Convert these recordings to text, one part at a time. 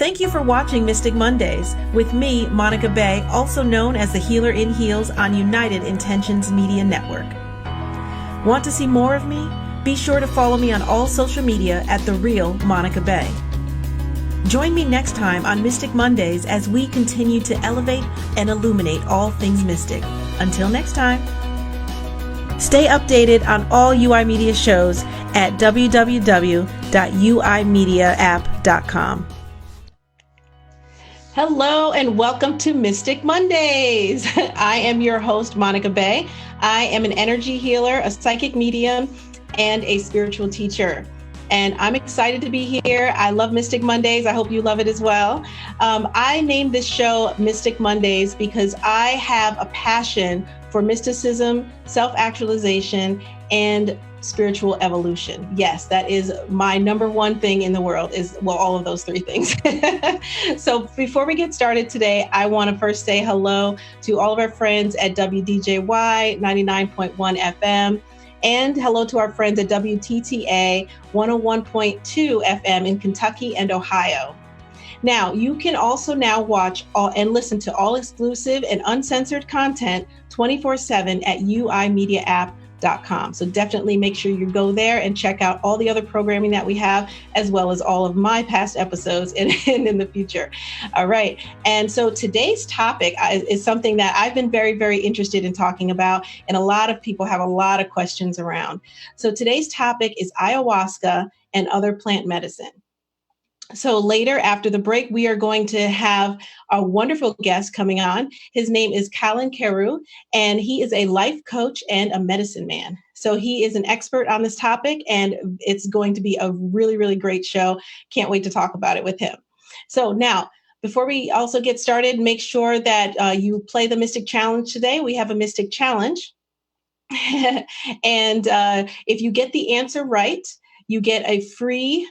Thank you for watching Mystic Mondays with me, Monica Bey, also known as the Healer in Heels on United Intentions Media Network. Want to see more of me? Be sure to follow me on all social media at The Real Monica Bey. Join me next time on Mystic Mondays as we continue to elevate and illuminate all things mystic. Until next time. Stay updated on all UI Media shows at www.uimediaapp.com. Hello and welcome to Mystic Mondays. I am your host, Monica Bey. I am an energy healer, a psychic medium, and a spiritual teacher. And I'm excited to be here. I love Mystic Mondays. I hope you love it as well. I named this show Mystic Mondays because I have a passion for mysticism, self-actualization, and spiritual evolution. Yes, that is my number one thing in the world is, well, all of those three things. So before we get started today, I want to first say hello to all of our friends at WDJY 99.1 FM. And hello to our friends at WTTA 101.2 FM in Kentucky and Ohio. Now, you can also now watch and listen to all exclusive and uncensored content 24/7 at uimediaapp.com. So definitely make sure you go there and check out all the other programming that we have, as well as all of my past episodes and in the future. All right. And so today's topic is something that I've been very, very interested in talking about, and a lot of people have a lot of questions around. So today's topic is ayahuasca and other plant medicine. So later after the break, we are going to have a wonderful guest coming on. His name is Colin Carew, and he is a life coach and a medicine man. So he is an expert on this topic, and it's going to be a really, really great show. Can't wait to talk about it with him. So now, before we also get started, make sure that you play the Mystic Challenge today. We have a Mystic Challenge. And if you get the answer right, you get a free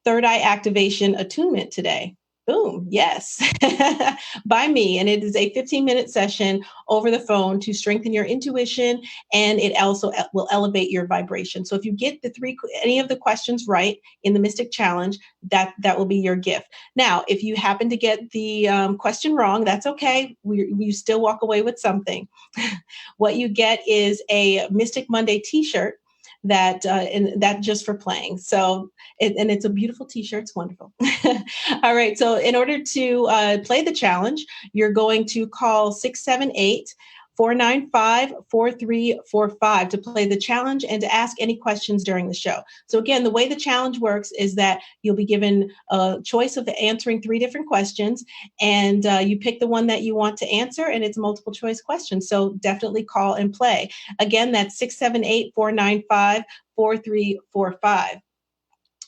third eye activation attunement today. Boom. Yes. By me. And it is a 15-minute session over the phone to strengthen your intuition. And it also will elevate your vibration. So if you get any of the questions right in the Mystic Challenge, that will be your gift. Now, if you happen to get the question wrong, that's okay. You still walk away with something. What you get is a Mystic Monday t-shirt and that just for playing. So, and it's a beautiful t-shirt. It's wonderful. All right. So in order to play the challenge, you're going to call 678-495-4345 to play the challenge and to ask any questions during the show. So again, the way the challenge works is that you'll be given a choice of answering 3 different questions, and you pick the one that you want to answer, and it's a multiple choice question. So definitely call and play. Again, that's 678-495-4345.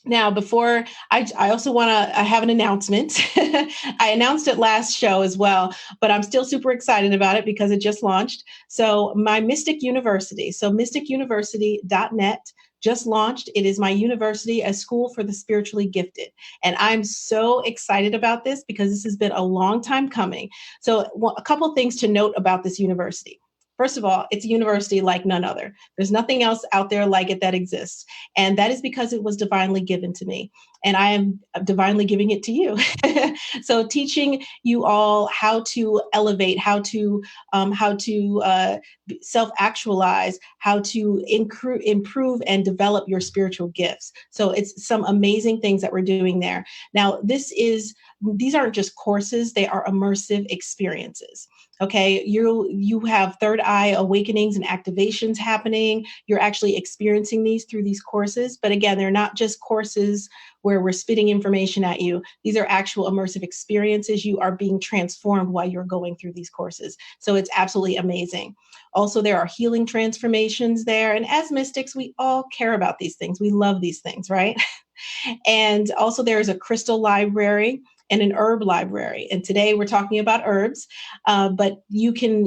Now, before I also want to have an announcement. I announced it last show as well, but I'm still super excited about it because it just launched. So my Mystic University, so mysticuniversity.net just launched. It is my university, a school for the spiritually gifted. And I'm so excited about this because this has been a long time coming. So a couple of things to note about this university. First of all, it's a university like none other. There's nothing else out there like it that exists. And that is because it was divinely given to me. And I am divinely giving it to you. So teaching you all how to elevate, how to self-actualize, how to improve and develop your spiritual gifts. So it's some amazing things that we're doing there. Now, these aren't just courses, they are immersive experiences. Okay, you have third eye awakenings and activations happening. You're actually experiencing these through these courses. But again, they're not just courses where we're spitting information at you. These are actual immersive experiences. You are being transformed while you're going through these courses. So it's absolutely amazing. Also, there are healing transformations there. And as mystics, we all care about these things. We love these things, right? And also there is a crystal library and an herb library. And today we're talking about herbs, but you can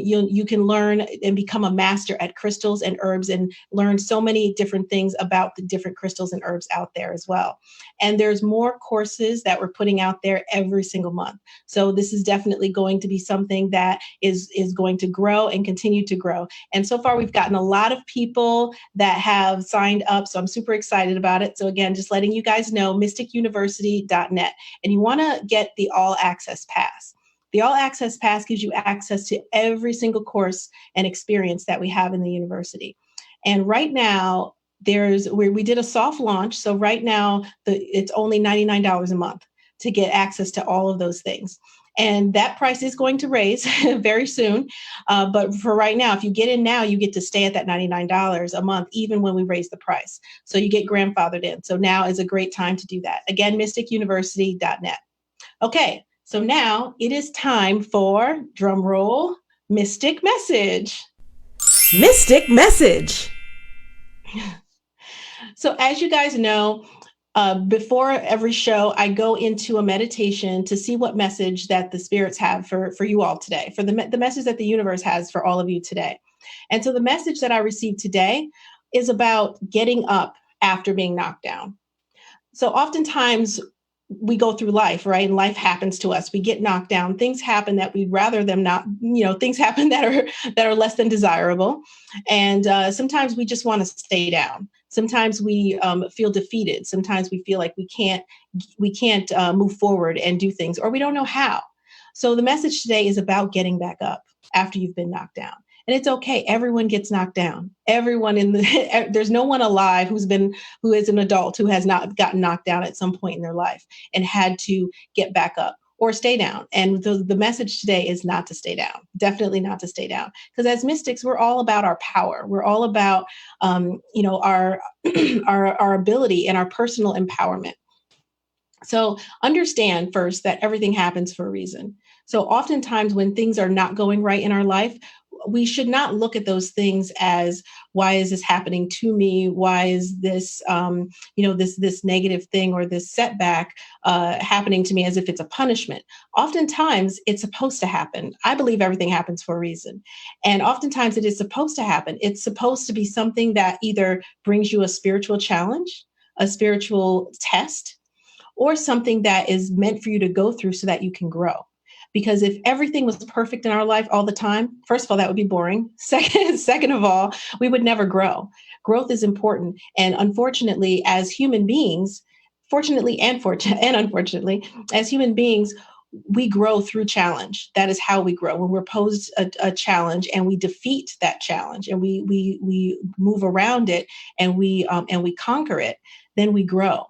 learn and become a master at crystals and herbs and learn so many different things about the different crystals and herbs out there as well. And there's more courses that we're putting out there every single month. So this is definitely going to be something that is going to grow and continue to grow. And so far we've gotten a lot of people that have signed up. So I'm super excited about it. So again, just letting you guys know, mysticuniversity.net. And you want to get the all access pass. The all access pass gives you access to every single course and experience that we have in the university. And right now, we did a soft launch. So right now, it's only $99 a month to get access to all of those things. And that price is going to raise very soon. But for right now, if you get in now, you get to stay at that $99 a month, even when we raise the price. So you get grandfathered in. So now is a great time to do that. Again, mysticuniversity.net. Okay, so now it is time for, drum roll, Mystic Message. Mystic Message. So as you guys know, before every show, I go into a meditation to see what message that the spirits have for you all today, for the message that the universe has for all of you today. And so the message that I received today is about getting up after being knocked down. So oftentimes we go through life, right? And life happens to us. We get knocked down. Things happen that we'd rather them not, things happen that are less than desirable. And sometimes we just want to stay down. Sometimes we feel defeated. Sometimes we feel like we can't move forward and do things, or we don't know how. So the message today is about getting back up after you've been knocked down. And it's okay. Everyone gets knocked down. Everyone there's no one alive who is an adult who has not gotten knocked down at some point in their life and had to get back up or stay down. And the message today is not to stay down. Definitely not to stay down. Because as mystics, we're all about our power. We're all about, our our ability and our personal empowerment. So understand first that everything happens for a reason. So oftentimes when things are not going right in our life, we should not look at those things as, why is this happening to me? Why is this, this negative thing or this setback happening to me, as if it's a punishment? Oftentimes it's supposed to happen. I believe everything happens for a reason. And oftentimes it is supposed to happen. It's supposed to be something that either brings you a spiritual challenge, a spiritual test, or something that is meant for you to go through so that you can grow. Because if everything was perfect in our life all the time, first of all, that would be boring. Second of all, we would never grow. Growth is important. And unfortunately, as human beings, fortunately and unfortunately, as human beings, we grow through challenge. That is how we grow. When we're posed a challenge and we defeat that challenge and we move around it and we conquer it, then we grow.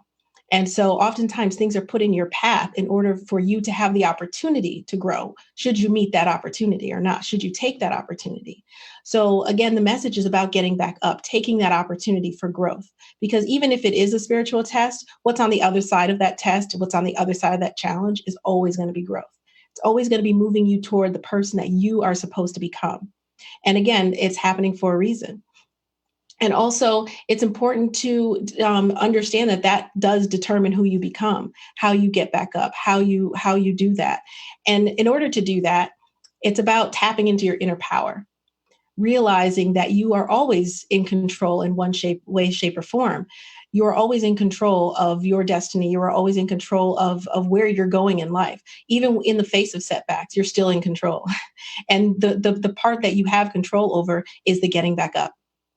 And so oftentimes things are put in your path in order for you to have the opportunity to grow. Should you meet that opportunity or not? Should you take that opportunity? So again, the message is about getting back up, taking that opportunity for growth. Because even if it is a spiritual test, what's on the other side of that test, what's on the other side of that challenge is always going to be growth. It's always going to be moving you toward the person that you are supposed to become. And again, it's happening for a reason. And also, it's important to understand that does determine who you become, how you get back up, how you do that. And in order to do that, it's about tapping into your inner power, realizing that you are always in control in one way, shape, or form. You are always in control of your destiny. You are always in control of where you're going in life. Even in the face of setbacks, you're still in control. And the part that you have control over is the getting back up.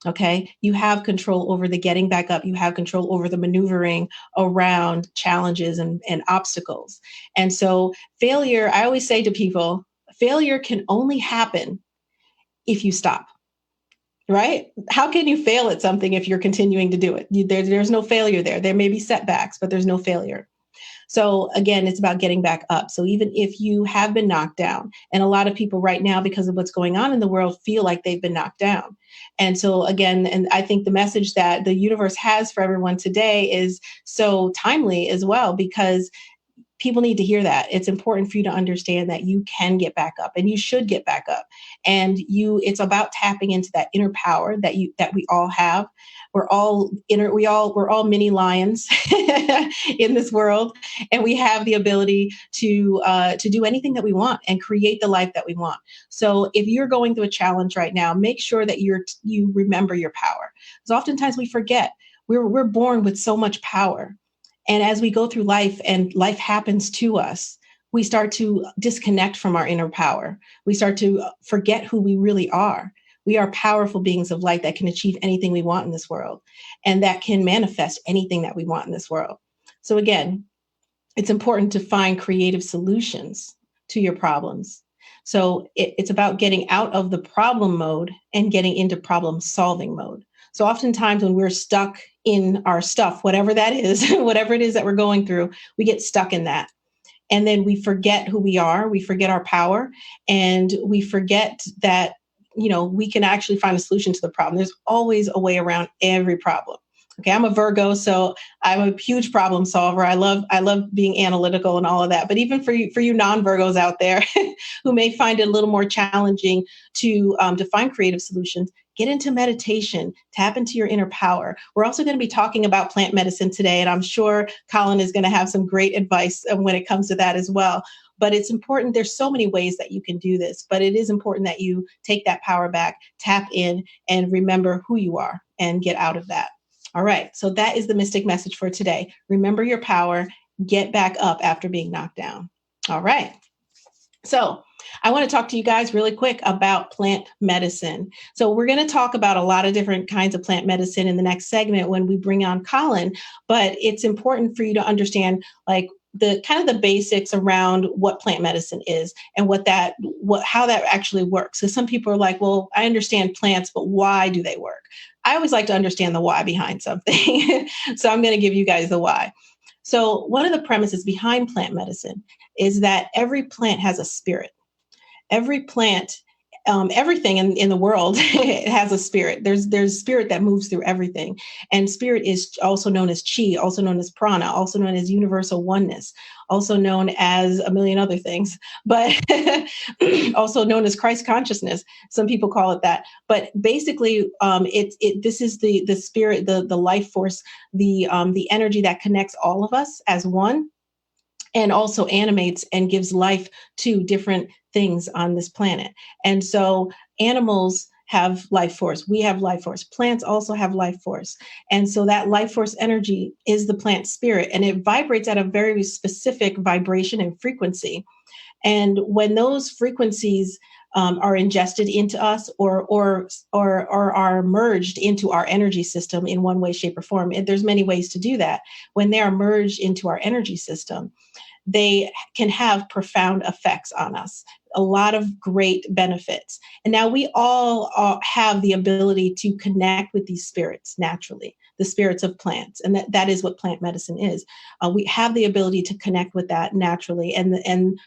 Okay, you have control over the getting back up. You have control over the maneuvering around challenges and obstacles. And so failure, I always say to people, failure can only happen if you stop, right? How can you fail at something if you're continuing to do it? There's no failure there. There may be setbacks, but there's no failure. So again, it's about getting back up. So even if you have been knocked down, and a lot of people right now, because of what's going on in the world, feel like they've been knocked down. And so again, and I think the message that the universe has for everyone today is so timely as well, because people need to hear that. It's important for you to understand that you can get back up and you should get back up. And it's about tapping into that inner power that we all have. We're all mini lions in this world, and we have the ability to do anything that we want and create the life that we want. So if you're going through a challenge right now, make sure that you remember your power. Because oftentimes we forget we're born with so much power. And as we go through life and life happens to us, we start to disconnect from our inner power. We start to forget who we really are. We are powerful beings of light that can achieve anything we want in this world and that can manifest anything that we want in this world. So again, it's important to find creative solutions to your problems. So it's about getting out of the problem mode and getting into problem solving mode. So oftentimes when we're stuck in our stuff, whatever that is, whatever it is that we're going through, we get stuck in that. And then we forget who we are, we forget our power, and we forget that, we can actually find a solution to the problem. There's always a way around every problem. Okay, I'm a Virgo, so I'm a huge problem solver. I love being analytical and all of that. But even for you non-Virgos out there who may find it a little more challenging to find creative solutions, get into meditation, tap into your inner power. We're also going to be talking about plant medicine today, and I'm sure Colin is going to have some great advice when it comes to that as well. But it's important. There's so many ways that you can do this, but it is important that you take that power back, tap in, and remember who you are and get out of that. All right. So that is the mystic message for today. Remember your power, get back up after being knocked down. All right. So I want to talk to you guys really quick about plant medicine. So we're going to talk about a lot of different kinds of plant medicine in the next segment when we bring on Colin, but it's important for you to understand like the kind of the basics around what plant medicine is and how that actually works. So some people are like, well, I understand plants, but why do they work? I always like to understand the why behind something. So I'm going to give you guys the why. So one of the premises behind plant medicine is that every plant has a spirit. Every plant, everything in the world it has a spirit. There's spirit that moves through everything. And spirit is also known as chi, also known as prana, also known as universal oneness, also known as a million other things, but also known as Christ consciousness. Some people call it that. But basically, this is the spirit, the life force, the energy that connects all of us as one, and also animates and gives life to different things on this planet. And so animals have life force. We have life force. Plants also have life force. And so that life force energy is the plant spirit, and it vibrates at a very specific vibration and frequency. And when those frequencies are ingested into us or are merged into our energy system in one way, shape, or form, and there's many ways to do that. When they are merged into our energy system, they can have profound effects on us, a lot of great benefits. And now we all have the ability to connect with these spirits naturally, the spirits of plants. And that is what plant medicine is. We have the ability to connect with that naturally. And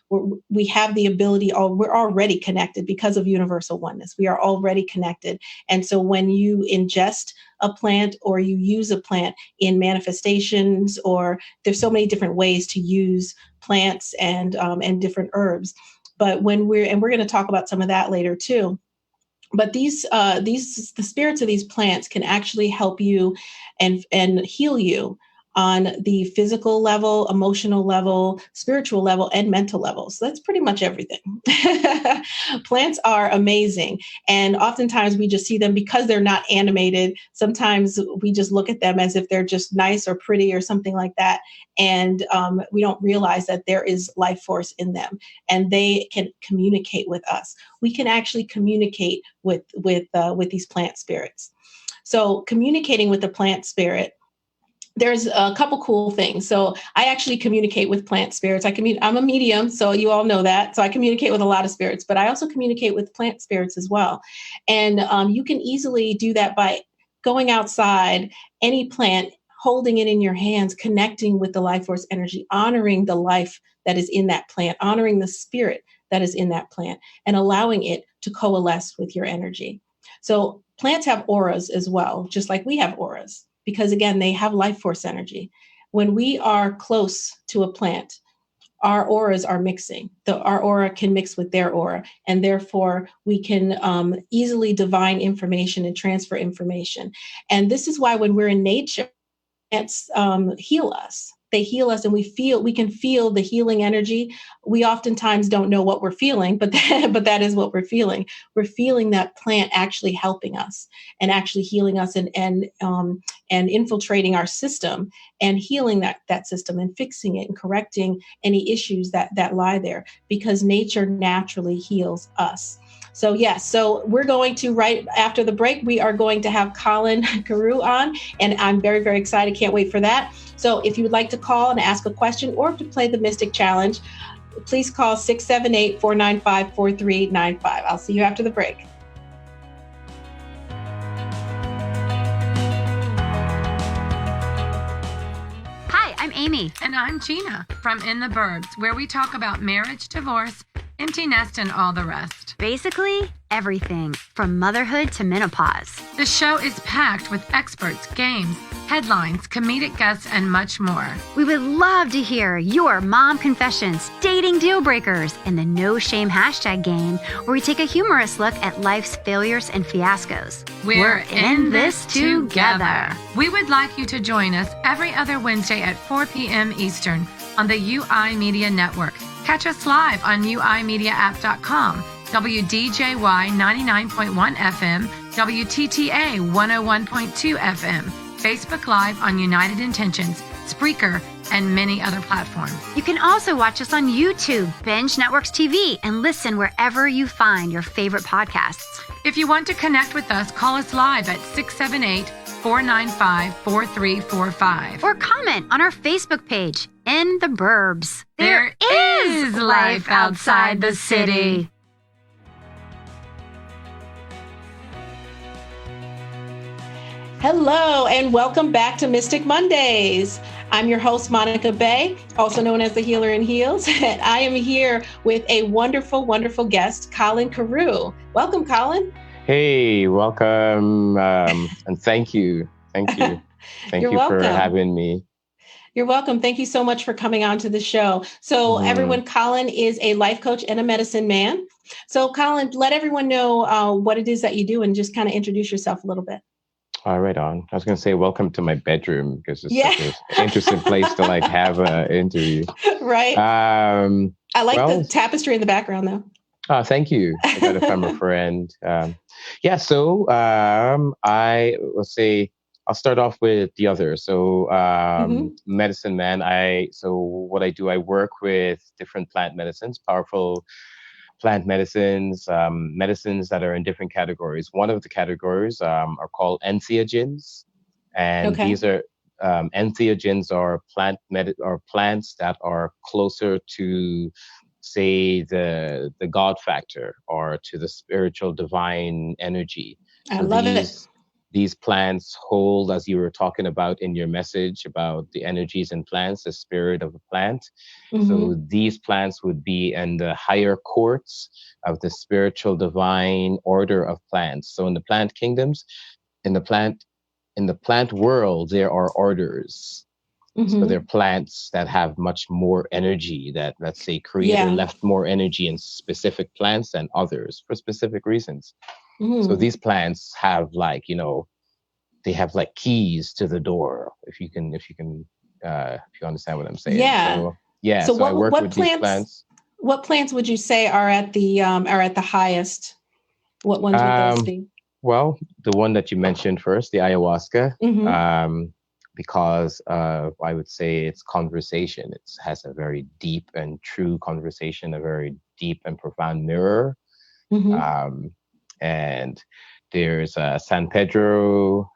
we have the ability, we're already connected because of universal oneness. We are already connected. And so when you ingest a plant or you use a plant in manifestations, or there's so many different ways to use plants and different herbs. But we're going to talk about some of that later too. But the spirits of these plants can actually help you and heal you on the physical level, emotional level, spiritual level, and mental level. So that's pretty much everything. Plants are amazing. And oftentimes we just see them because they're not animated. Sometimes we just look at them as if they're just nice or pretty or something like that. And we don't realize that there is life force in them, and they can communicate with us. We can actually communicate with these plant spirits. So communicating with the plant spirit, there's a couple cool things. So I actually communicate with plant spirits. I'm a medium, so you all know that. So I communicate with a lot of spirits, but I also communicate with plant spirits as well. And you can easily do that by going outside, any plant, holding it in your hands, connecting with the life force energy, honoring the life that is in that plant, honoring the spirit that is in that plant, and allowing it to coalesce with your energy. So plants have auras as well, just like we have auras, because again, they have life force energy. When we are close to a plant, our auras are mixing. Our aura can mix with their aura, and therefore we can easily divine information and transfer information. And this is why when we're in nature, plants heal us. They heal us, and we can feel the healing energy. We oftentimes don't know what we're feeling, but that is what we're feeling. We're feeling that plant actually helping us and actually healing us and infiltrating our system and healing that system and fixing it and correcting any issues that lie there, because nature naturally heals us. So yes, so we're going to, right after the break, we are going to have Colin Carew on, and I'm very, very excited. Can't wait for that. So if you would like to call and ask a question or to play the Mystic Challenge, please call 678-495-4395. I'll see you after the break. Hi, I'm Amy. And I'm Gina from In the Burbs, where we talk about marriage, divorce, empty nest, and all the rest. Basically, everything from motherhood to menopause. The show is packed with experts, games, headlines, comedic guests, and much more. We would love to hear your mom confessions, dating deal breakers, and the no shame hashtag game, where we take a humorous look at life's failures and fiascos. We're in this together. We would like you to join us every other Wednesday at 4 p.m. Eastern on the UI Media Network. Catch us live on uimediaapp.com, WDJY 99.1 FM, WTTA 101.2 FM, Facebook Live on United Intentions, Spreaker, and many other platforms. You can also watch us on YouTube, Binge Networks TV, and listen wherever you find your favorite podcasts. If you want to connect with us, call us live at 678-495-4345. Or comment on our Facebook page, In the Burbs. There is life outside the city. Hello, and welcome back to Mystic Mondays. I'm your host, Monica Bey, also known as the Healer in Heels. And I am here with a wonderful, wonderful guest, Colin Carew. Welcome, Colin. Hey, welcome, and thank you. Thank you. Thank You're you welcome. for having me. You're welcome. Thank you so much for coming on to the show. So everyone, Colin is a life coach and a medicine man. So Colin, let everyone know what it is that you do and just kind of introduce yourself a little bit. All right, on. I was going to say welcome to my bedroom because it's such an interesting place to have an interview. Right. I like the tapestry in the background, though. Oh, thank you. I got it from a friend. So I will say I'll start off with the other. So medicine man. What I do, I work with different plant medicines, powerful plant medicines, medicines that are in different categories. One of the categories are called entheogens, and these are entheogens are plants that are closer to, say, the God factor or to the spiritual divine energy. I love it. These plants hold, as you were talking about in your message about the energies in plants, the spirit of a plant. So these plants would be in the higher courts of the spiritual divine order of plants. So in the plant kingdoms, in the plant world, there are orders. So they're plants that have much more energy, that, let's say, Creator left more energy in specific plants than others for specific reasons. So these plants have they have keys to the door, if you understand what I'm saying. So I work with these plants. What plants would you say are at the highest? What ones would those be? Well, the one that you mentioned first, the ayahuasca, because I would say it's conversation. It has a very deep and true conversation, a very deep and profound mirror. And there's San Pedro,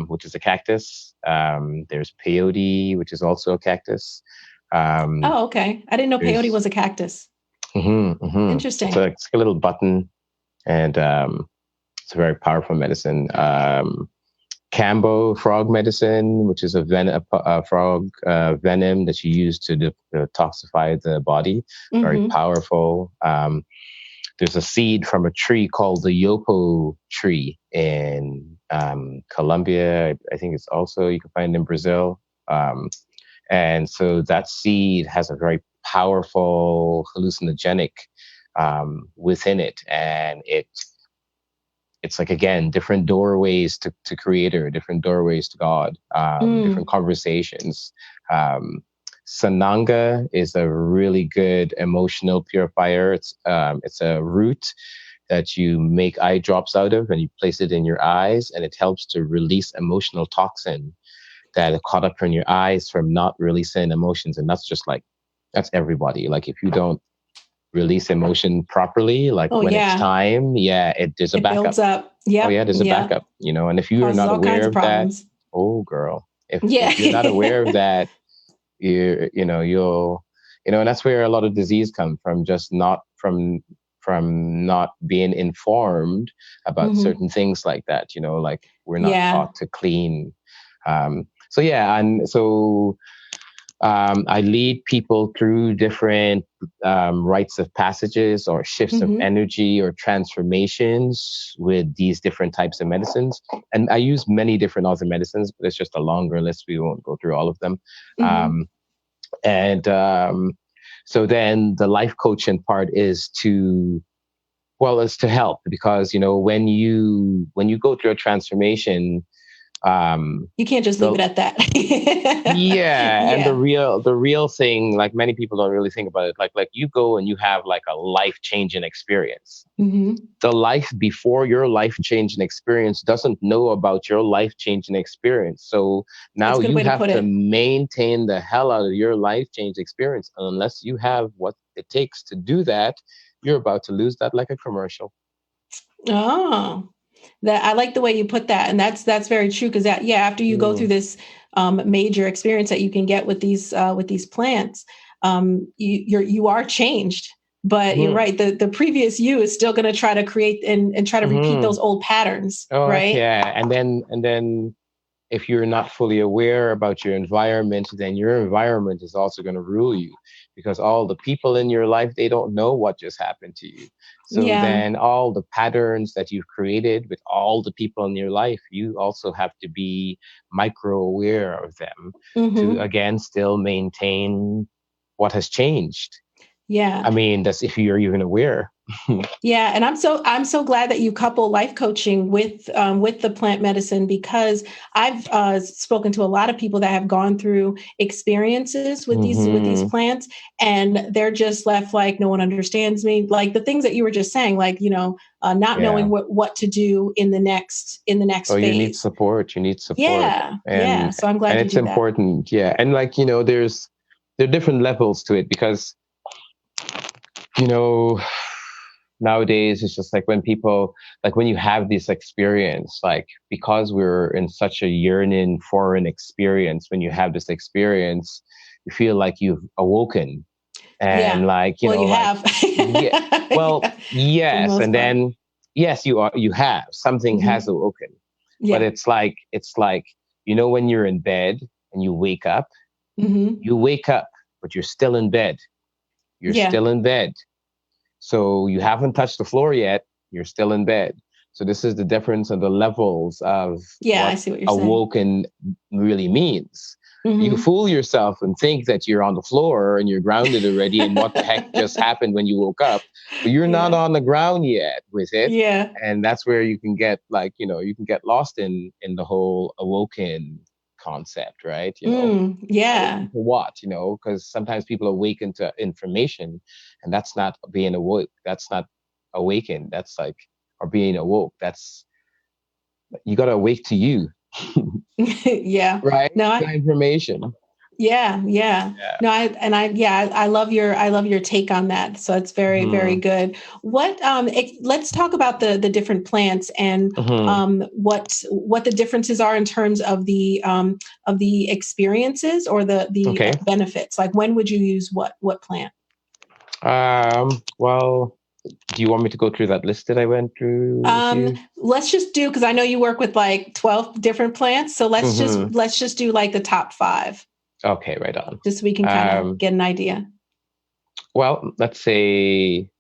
which is a cactus. There's peyote, which is also a cactus. Oh, okay. I didn't know peyote was a cactus. Interesting. So it's a little button, and it's a very powerful medicine. Cambo frog medicine, which is a frog venom that you use to detoxify the body. Very powerful. There's a seed from a tree called the yopo tree in Colombia. I think it's also, you can find it in Brazil. And so that seed has a very powerful hallucinogenic within it. And it's again, different doorways to Creator, different doorways to God, different conversations. Sananga is a really good emotional purifier. It's a root that you make eye drops out of, and you place it in your eyes, and it helps to release emotional toxin that are caught up in your eyes from not releasing emotions. And that's just that's everybody. If you don't release emotion properly, like when it's time, there's a it backup. builds up. Yeah. Oh yeah, there's a backup, and if you're Causes not all kinds aware of of that, problems. oh girl, if you're not aware of that, you'll, and that's where a lot of disease comes from, just not from not being informed about certain things like that, like we're not taught to clean. I lead people through different rites of passages or shifts of energy or transformations with these different types of medicines. And I use many different other medicines, but it's just a longer list. We won't go through all of them. So then the life coaching part is to help, because, when you go through a transformation, you can't just leave it at that. And the real thing, like many people don't really think about it, like you go and you have like a life-changing experience. The life before your life-changing experience doesn't know about your life-changing experience. So now you have to maintain the hell out of your life-changing experience. And unless you have what it takes to do that, you're about to lose that like a commercial. Oh, that I like the way you put that, and that's very true. Because after you go through this major experience that you can get with these plants, you are changed. But you're right. The previous you is still going to try to create and try to repeat those old patterns. Oh, right? Yeah, and then if you're not fully aware about your environment, then your environment is also going to rule you, because all the people in your life, they don't know what just happened to you. So then all the patterns that you've created with all the people in your life, you also have to be micro aware of them to, again, still maintain what has changed. Yeah. I mean, that's if you're even aware. Yeah, and I'm so glad that you couple life coaching with the plant medicine, because I've spoken to a lot of people that have gone through experiences with these plants, and they're just left like, no one understands me. Like the things that you were just saying, like not knowing what to do in the next phase. You need support. Yeah. So I'm glad you it's do important. That. Yeah, and like there are different levels to it, because nowadays it's just like when you have this experience, like because we're in such a yearning foreign experience, when you have this experience, you feel like you've awoken, and you have. Yes, and then yes, you have something has awoken, but it's like when you're in bed and you wake up, but you're still in bed. Still in bed. So you haven't touched the floor yet. You're still in bed. So this is the difference of the levels of what I see what you're awoken really means. You fool yourself and think that you're on the floor and you're grounded already, and what the heck just happened when you woke up. But you're not on the ground yet with it. Yeah. And that's where you can get you can get lost in the whole awoken concept, right? For what, because sometimes people awaken to information, and that's not being awoke. That's not awakened. That's like, or being awoke. That's, you got to awake to you. Yeah. Right. No, information. Yeah. No, I love your take on that. So it's very, very good. Let's talk about the different plants and what the differences are in terms of the experiences or the benefits. Like, when would you use what plant? Well, do you want me to go through that list that I went through? Let's just do, because I know you work with like 12 different plants. So let's just do like the top 5. Okay, right on. Just so we can kind of get an idea. Well, let's say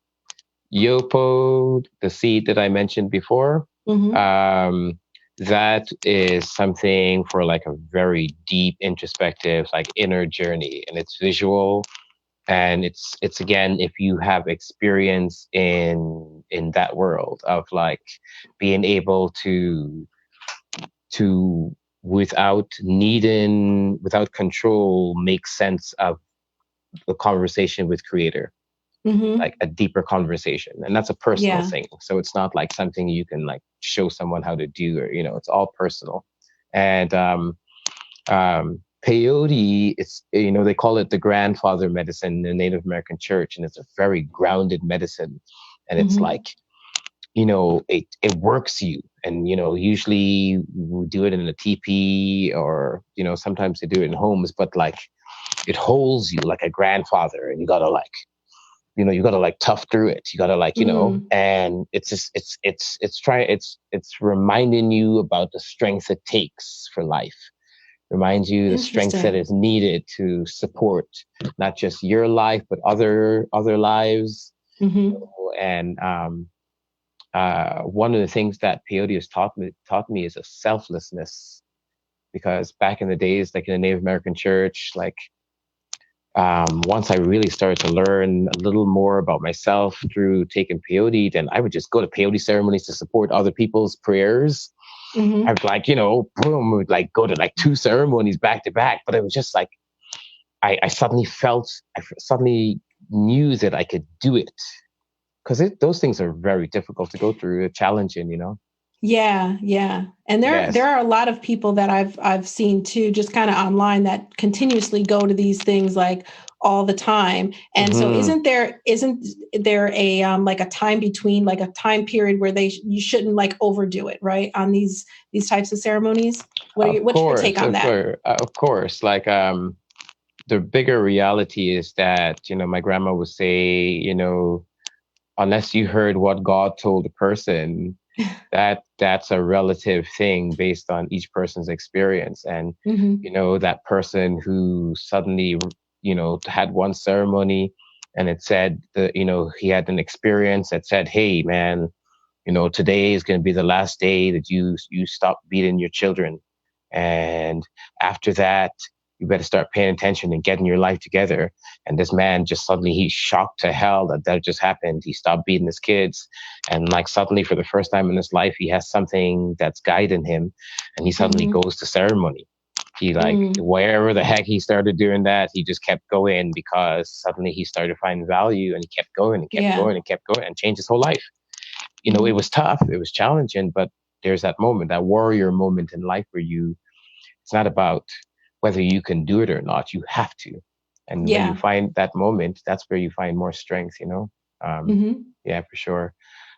Yopo, the seed that I mentioned before. That is something for like a very deep, introspective, like inner journey, and it's visual. And it's again, if you have experience in that world of like being able to without control, make sense of the conversation with creator, like a deeper conversation. And that's a personal thing. So it's not like something you can like show someone how to do, or, it's all personal. And peyote, it's, they call it the grandfather medicine in the Native American church, and it's a very grounded medicine. And it's like, it works you. And, usually we do it in a teepee, or, sometimes they do it in homes, but like it holds you like a grandfather, and you gotta like, tough through it. You gotta like, and it's just, it's reminding you about the strength it takes for life. Reminds you the strength that is needed to support not just your life, but other lives. And one of the things that peyote has taught me is a selflessness, because back in the days, like in the Native American church, like once I really started to learn a little more about myself through taking peyote, then I would just go to peyote ceremonies to support other people's prayers. I'd like, boom, would like go to like 2 ceremonies back to back. But it was just like, I suddenly knew that I could do it, because those things are very difficult to go through, challenging, Yeah. And there are a lot of people that I've seen too, just kind of online, that continuously go to these things like all the time. And so isn't there a like a time between, like a time period where you shouldn't like overdo it, right? On these types of ceremonies? What's your take on that? Of course. Like the bigger reality is that, my grandma would say, unless you heard what God told the person, that's a relative thing based on each person's experience. And, that person who suddenly, had one ceremony and it said that, he had an experience that said, hey, man, today is going to be the last day that you stop beating your children. And after that, you better start paying attention and getting your life together. And this man just suddenly, he's shocked to hell that just happened. He stopped beating his kids. And like suddenly for the first time in his life, he has something that's guiding him. And he suddenly goes to ceremony. He like, wherever the heck he started doing that, he just kept going, because suddenly he started finding value, and he kept going and kept going and kept going, and changed his whole life. It was tough. It was challenging, but there's that moment, that warrior moment in life where it's not about whether you can do it or not, you have to. And when you find that moment, that's where you find more strength, Yeah, for sure.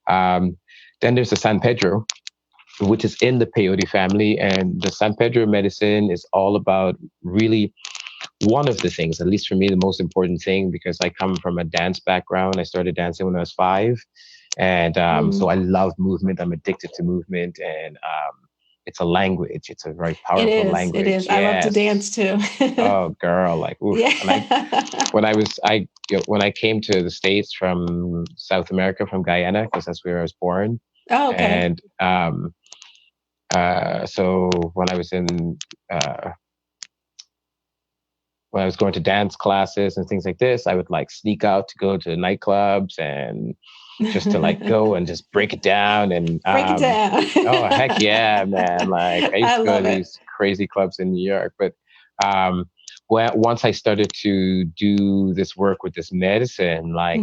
Then there's the San Pedro, which is in the peyote family. And the San Pedro medicine is all about, really, one of the things, at least for me, the most important thing, because I come from a dance background. I started dancing when I was 5. And so I love movement. I'm addicted to movement. And it's a language. It's a very powerful language. It is. Yes. I love to dance too. Oh, girl, like, oof. Yeah. When I came to the States from South America, from Guyana, because that's where I was born. Oh, okay. And so when I was when I was going to dance classes and things like this, I would like sneak out to go to nightclubs and just to like go and just break it down and break it down. Oh, heck yeah, man. Like I used to go to these crazy clubs in New York. But once I started to do this work with this medicine, like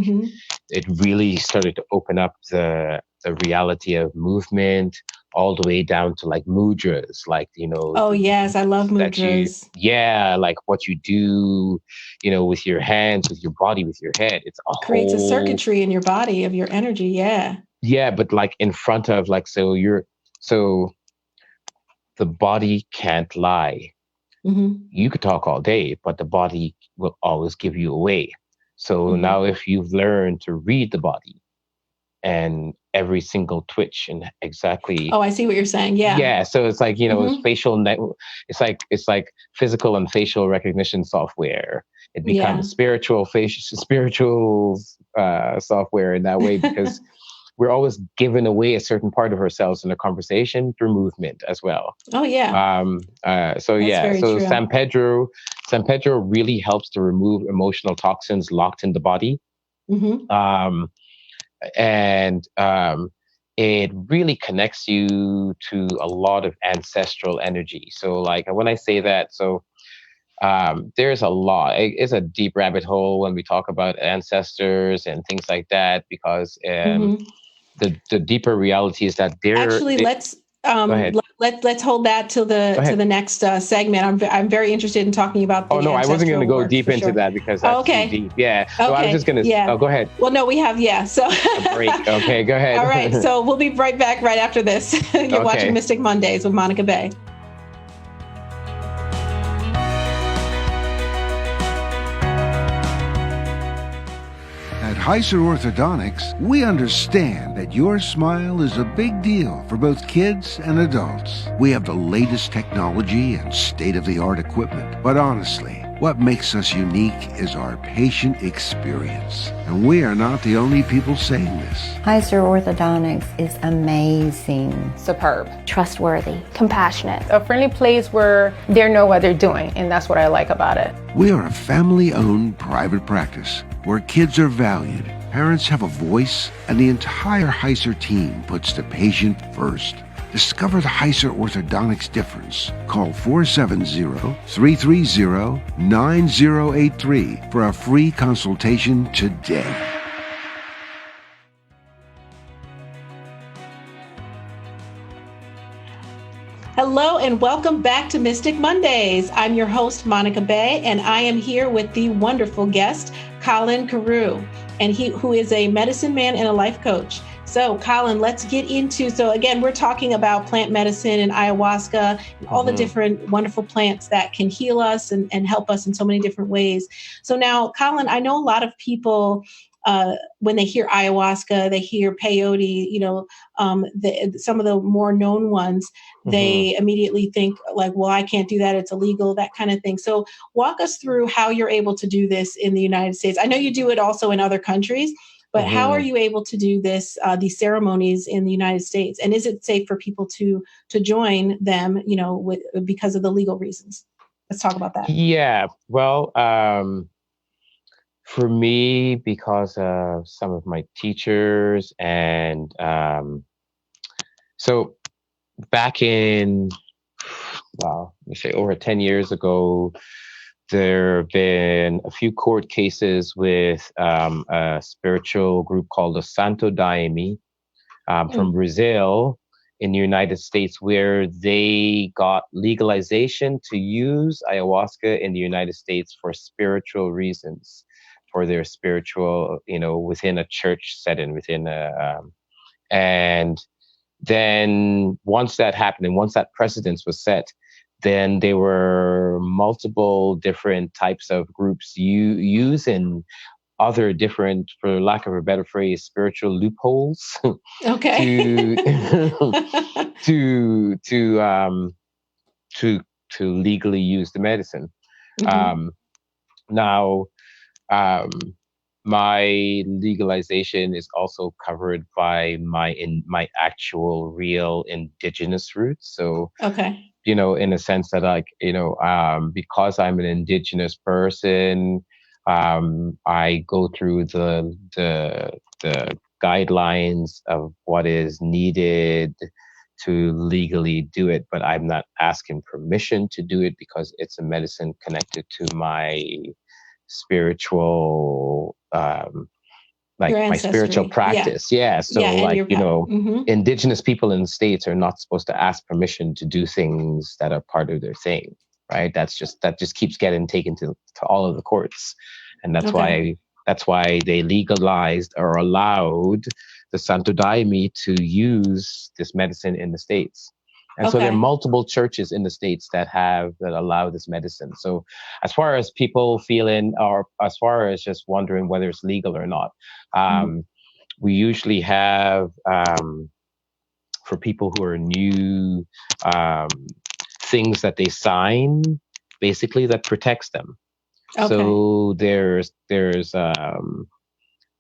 it really started to open up the reality of movement, all the way down to like mudras, like, Oh, yes. I love mudras. Like what you do, with your hands, with your body, with your head. It's creates a circuitry in your body of your energy. Yeah. Yeah. But like in front of like, so the body can't lie. You could talk all day, but the body will always give you away. So now if you've learned to read the body and every single twitch and exactly. Oh, I see what you're saying. Yeah. Yeah. So it's like, facial it's like physical and facial recognition software. It becomes spiritual software in that way, because we're always giving away a certain part of ourselves in a conversation through movement as well. Oh yeah. So true. San Pedro really helps to remove emotional toxins locked in the body. And it really connects you to a lot of ancestral energy. So like when I say that, there's a lot. It's a deep rabbit hole when we talk about ancestors and things like that, because the deeper reality is that actually Go ahead. Let's hold that till the next segment. I'm very interested in talking about the Oh no, I wasn't going to go deep into sure. that because that's too deep. Yeah. Okay. So I was just going to. Yeah. Oh, go ahead. Well, no, we have So a break. Okay, go ahead. All right. So we'll be right back right after this. You're watching Mystic Mondays with Monica Bey. At Heiser Orthodontics, we understand that your smile is a big deal for both kids and adults. We have the latest technology and state-of-the-art equipment. But honestly, what makes us unique is our patient experience. And we are not the only people saying this. Heiser Orthodontics is amazing. Superb. Trustworthy. Compassionate. A friendly place where they know what they're doing, and that's what I like about it. We are a family-owned private practice where kids are valued, parents have a voice, and the entire Heiser team puts the patient first. Discover the Heiser Orthodontics difference. Call 470-330-9083 for a free consultation today. Hello and welcome back to Mystic Mondays. I'm your host, Monica Bey, and I am here with the wonderful guest, Colin Carew, and who is a medicine man and a life coach. So, Colin, let's get into, so again, we're talking about plant medicine and ayahuasca and all the different wonderful plants that can heal us and help us in so many different ways. So now, Colin, I know a lot of people, when they hear ayahuasca, they hear peyote, some of the more known ones, they immediately think like, well, I can't do that. It's illegal, that kind of thing. So walk us through how you're able to do this in the United States. I know you do it also in other countries, but how are you able to do this, these ceremonies in the United States? And is it safe for people to join them, because of the legal reasons? Let's talk about that. Yeah, well, for me, because of some of my teachers and so back in, let me say over 10 years ago, there have been a few court cases with a spiritual group called the Santo Daime from Brazil in the United States, where they got legalization to use ayahuasca in the United States for spiritual reasons, for their spiritual, within a church setting, and then once that happened and once that precedence was set, then there were multiple different types of groups using other different, for lack of a better phrase, spiritual loopholes to legally use the medicine. Now, my legalization is also covered by my actual real indigenous roots. So, in a sense that because I'm an indigenous person, I go through the guidelines of what is needed to legally do it, but I'm not asking permission to do it because it's a medicine connected to my spiritual, my spiritual practice. So indigenous people in the States are not supposed to ask permission to do things that are part of their thing, right? That just keeps getting taken to all of the courts. And that's why they legalized or allowed the Santo Daime to use this medicine in the States. And so there are multiple churches in the States that allow this medicine. So as far as people feeling, or as far as just wondering whether it's legal or not, we usually have, for people who are new, things that they sign, basically, that protects them. So there's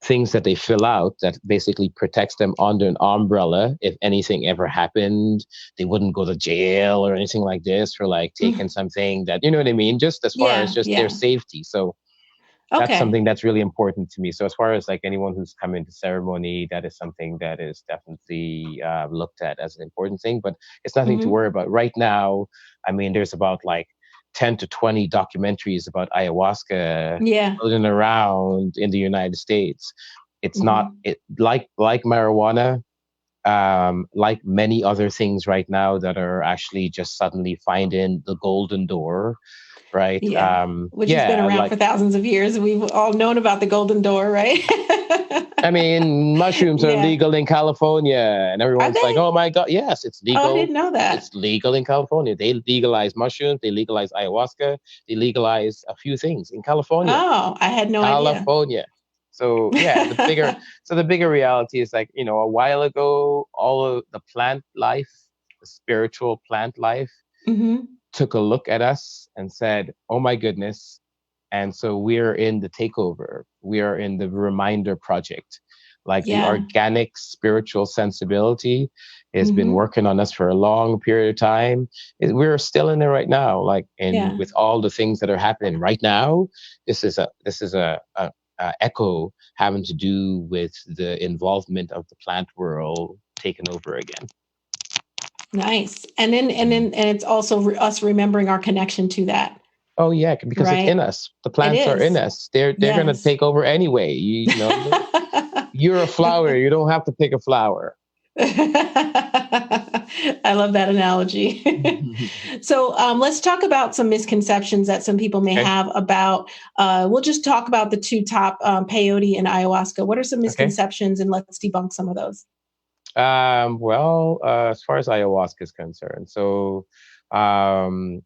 things that they fill out that basically protects them under an umbrella. If anything ever happened, they wouldn't go to jail or anything like this for taking something that, you know what I mean? Just as far as their safety. So that's something that's really important to me. So as far as anyone who's come into ceremony, that is something that is definitely looked at as an important thing, but it's nothing to worry about. Right now, I mean, there's about 10 to 20 documentaries about ayahuasca floating around in the United States. It's not like marijuana. like many other things right now that are actually just suddenly finding the golden door, right? Yeah. Which has been Yeah, around like for thousands of years. We've all known about the golden door, right? I mean, mushrooms are Yeah. legal in California, and Are everyone's like, they? "Oh my God, yes, it's Oh, I legal. didn't know that. It's legal in California. They legalize mushrooms, they legalize ayahuasca, they legalize a few things in California. Oh, I had no idea. California. So yeah, the bigger reality is like, a while ago, all of the plant life, the spiritual plant life, Mm-hmm. took a look at us and said, "Oh my goodness." And so we're in the takeover. We are in the reminder project. Like the Yeah. organic spiritual sensibility has been Mm-hmm. working on us for a long period of time. We're still in there right now. Like, and Yeah. with all the things that are happening right now, this is a echo having to do with the involvement of the plant world taking over again. Nice. And it's also us remembering our connection to that. Oh yeah, because right? It's in us. The plants are in us. They're going to take over anyway. You know, you're a flower. You don't have to pick a flower. I love that analogy. So let's talk about some misconceptions that some people may have about, we'll just talk about the two top, peyote and ayahuasca. What are some misconceptions, and let's debunk some of those? As far as ayahuasca is concerned, so ayahuasca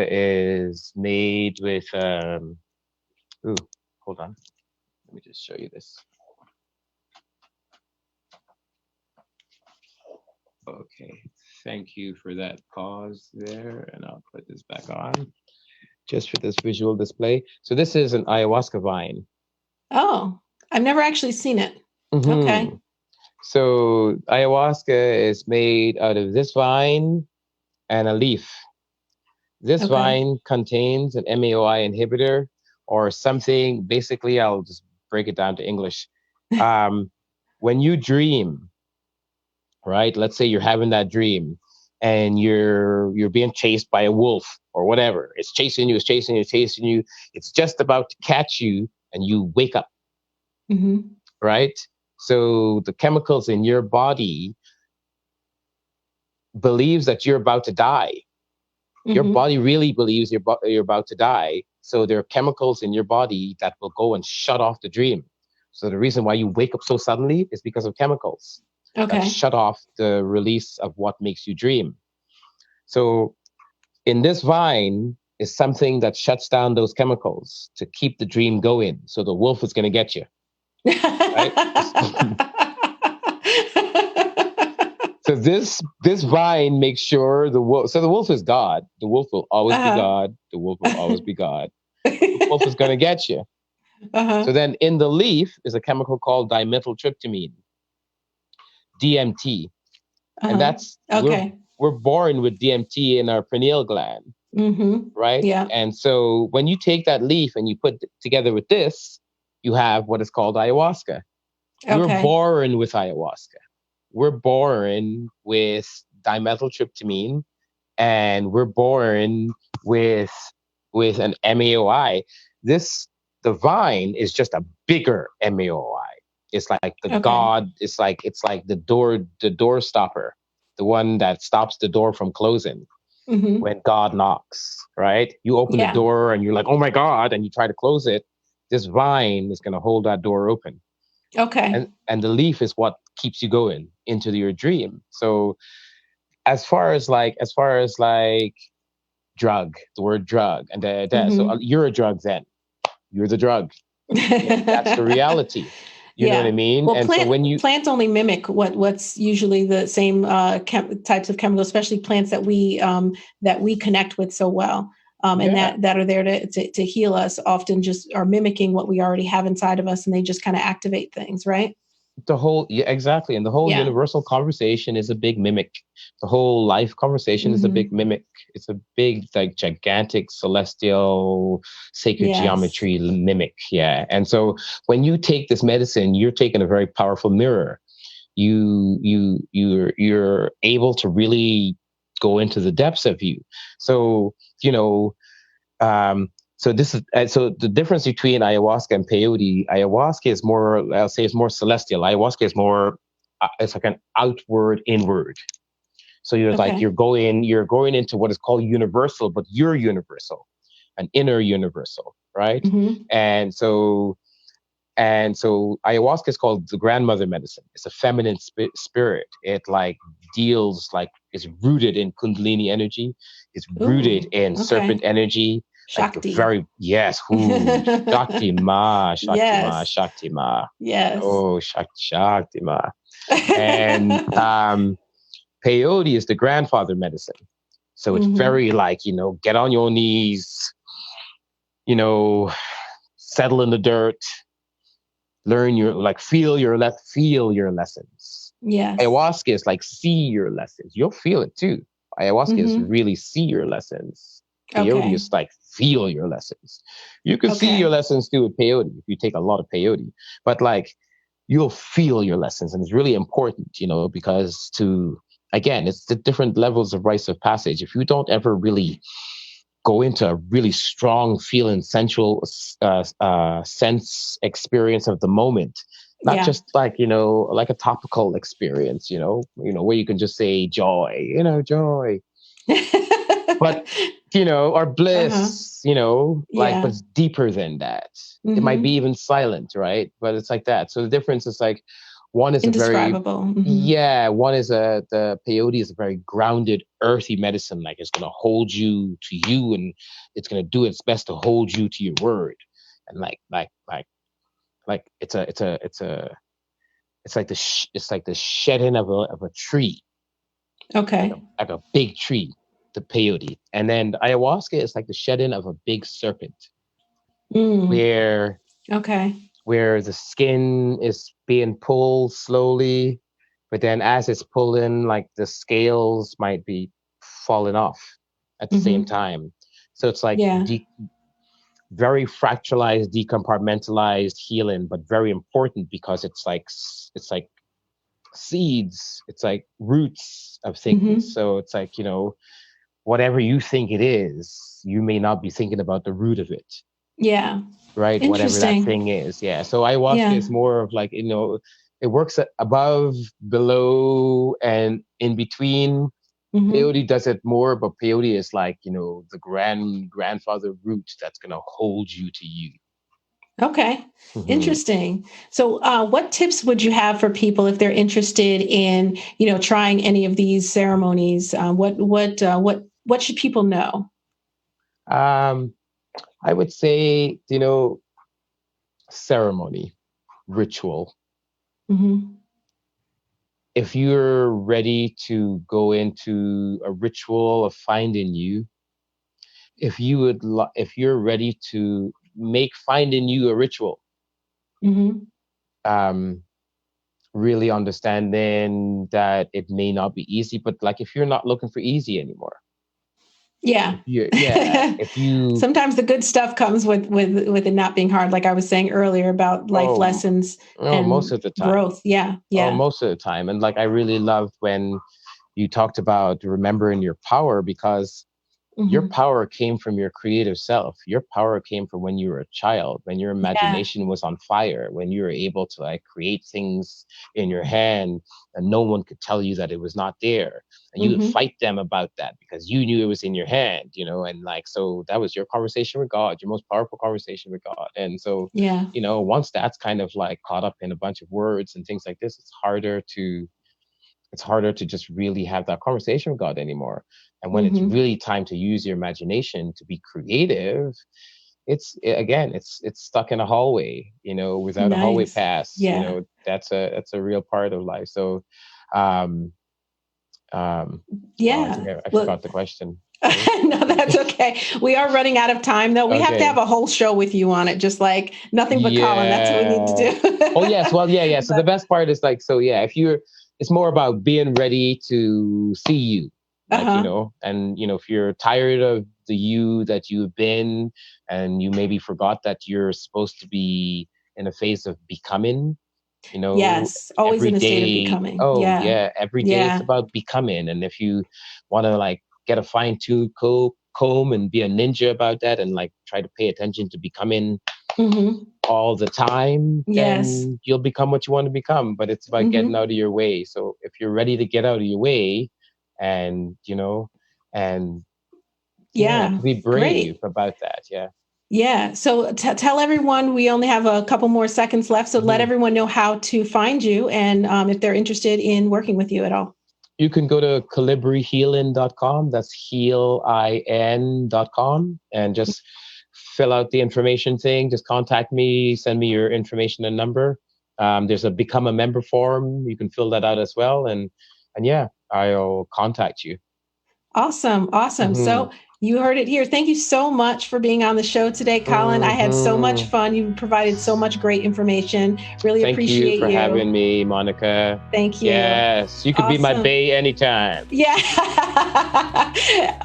is made with, hold on. Let me just show you this. Okay, thank you for that pause there, and I'll put this back on just for this visual display. So this is an ayahuasca vine. Oh, I've never actually seen it. Mm-hmm. Okay. So ayahuasca is made out of this vine and a leaf. This vine contains an MAOI inhibitor or something. Basically, I'll just break it down to English. When you dream, right? Let's say you're having that dream and you're being chased by a wolf or whatever. It's chasing you, it's chasing you, it's chasing you. It's just about to catch you and you wake up, right? So the chemicals in your body believes that you're about to die. Your body really believes you're about to die. So there are chemicals in your body that will go and shut off the dream. So the reason why you wake up so suddenly is because of chemicals that shut off the release of what makes you dream. So in this vine is something that shuts down those chemicals to keep the dream going. So the wolf is going to get you. Right? So this vine makes sure the wolf. So the wolf is God. The wolf will always be God. The wolf will always be God. The wolf is going to get you. So then in the leaf is a chemical called dimethyltryptamine, DMT, and that's we're born with DMT in our pineal gland, right? Yeah. And so when you take that leaf and you put it together with this, you have what is called ayahuasca. We're born with ayahuasca. We're born with dimethyltryptamine, and we're born with an MAOI. The vine is just a bigger MAOI. It's like the God. It's like the door stopper, the one that stops the door from closing when God knocks. Right? You open the door and you're like, oh my God, and you try to close it. This vine is going to hold that door open. And the leaf is what keeps you going into your dream. So as far as drug, the word drug, and so you're a drug then. You're the drug. That's the reality. You know what I mean? Well, plants only mimic what's usually the same types of chemicals, especially plants that we connect with so well. And that are there to heal us, often just are mimicking what we already have inside of us, and they just kind of activate things, right? Exactly. And the whole universal conversation is a big mimic. The whole life conversation is a big mimic. It's a big, like, gigantic celestial sacred geometry mimic. Yeah. And so when you take this medicine, you're taking a very powerful mirror. You're able to really go into the depths of you. So, so this is so the difference between ayahuasca and peyote. Ayahuasca is more, I'll say, it's more celestial. Ayahuasca is more an outward inward. So you're like, you're going into what is called universal, but you're universal, an inner universal, right? Mm-hmm. And so ayahuasca is called the grandmother medicine. It's a feminine spirit. It like deals like, it's rooted in Kundalini energy. It's rooted in serpent energy. Shakti. Like Shakti Ma, Shakti Ma. Yes. Oh, Shakti Ma. And peyote is the grandfather medicine. So it's very like, get on your knees, settle in the dirt, learn feel your lessons. Yeah. Ayahuasca is like, see your lessons. You'll feel it too. Ayahuasca is really see your lessons. Peyote is like, feel your lessons. You can see your lessons too with peyote if you take a lot of peyote, but like, you'll feel your lessons. And it's really important, because it's the different levels of rites of passage. If you don't ever really go into a really strong feeling, sensual sense experience of the moment, not just like, like a topical experience, where you can just say joy, joy, but, or bliss, but it's deeper than that. It might be even silent, right? But it's like that. So the difference is like, one is indescribable. One is the peyote is a very grounded, earthy medicine. Like, it's going to hold you to you, and it's going to do its best to hold you to your word. And like it's like the shedding of a tree. Okay. Like a big tree, the peyote. And then the ayahuasca is like the shedding of a big serpent. Where the skin is being pulled slowly, but then as it's pulling, like the scales might be falling off at the same time. So it's like very fractalized, decompartmentalized healing, but very important because it's like seeds, it's like roots of things. So it's like, whatever you think it is, you may not be thinking about the root of it. Yeah. Right. Whatever that thing is. Yeah. So ayahuasca is more of like, it works above, below, and in between. Peyote does it more, but peyote is like, the grandfather root that's going to hold you to you. Okay. Interesting. So what tips would you have for people if they're interested in, trying any of these ceremonies? What should people know? I would say, ceremony, ritual. If you're ready to go into a ritual of finding you, if you're ready to make finding you a ritual, really understanding that it may not be easy, but like, if you're not looking for easy anymore. If you sometimes the good stuff comes with it not being hard, like I was saying earlier about life lessons and most of the time. Growth. Most of the time. And like, I really loved when you talked about remembering your power, because your power came from your creative self. Your power came from when you were a child, when your imagination was on fire, when you were able to like create things in your hand and no one could tell you that it was not there. And you would fight them about that because you knew it was in your hand, and like, so that was your conversation with God, your most powerful conversation with God. And so, once that's kind of like caught up in a bunch of words and things like this, it's harder to just really have that conversation with God anymore. And when it's really time to use your imagination to be creative, it's stuck in a hallway, without a hallway pass. That's a real part of life. So, I forgot the question. No, that's okay. We are running out of time, though. We have to have a whole show with you on it, just like Nothing But Colin. That's what we need to do. Oh, yes. Well, yeah. So the best part is like, it's more about being ready to see you, like, and, if you're tired of the you that you've been, and you maybe forgot that you're supposed to be in a phase of becoming, yes, always in a state of becoming. Every day it's about becoming. And if you want to like get a fine-tuned comb and be a ninja about that and like try to pay attention to becoming, all the time, Yes. then you'll become what you want to become. But it's about getting out of your way. So if you're ready to get out of your way and, and to be brave about that. Yeah. Yeah. So tell everyone, we only have a couple more seconds left. So let everyone know how to find you and if they're interested in working with you at all. You can go to colibrihealing.com. That's healin.com, and just fill out the information thing. Just contact me, send me your information and number. There's a become a member form. You can fill that out as well. And yeah, I'll contact you. Awesome. So you heard it here. Thank you so much for being on the show today, Colin. I had so much fun. You provided so much great information. Really appreciate you. Thank you for having me, Monica. Thank you. Yes, you could be my bae anytime. Yeah.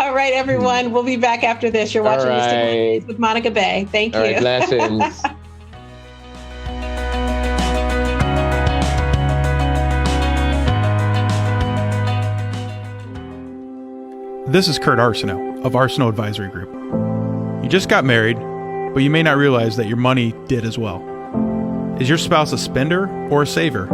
All right, everyone. We'll be back after this. You're watching Mystic Mondays with Monica Bey. Thank you. All right, blessings. This is Kurt Arsenault of Arsenault Advisory Group. You just got married, but you may not realize that your money did as well. Is your spouse a spender or a saver?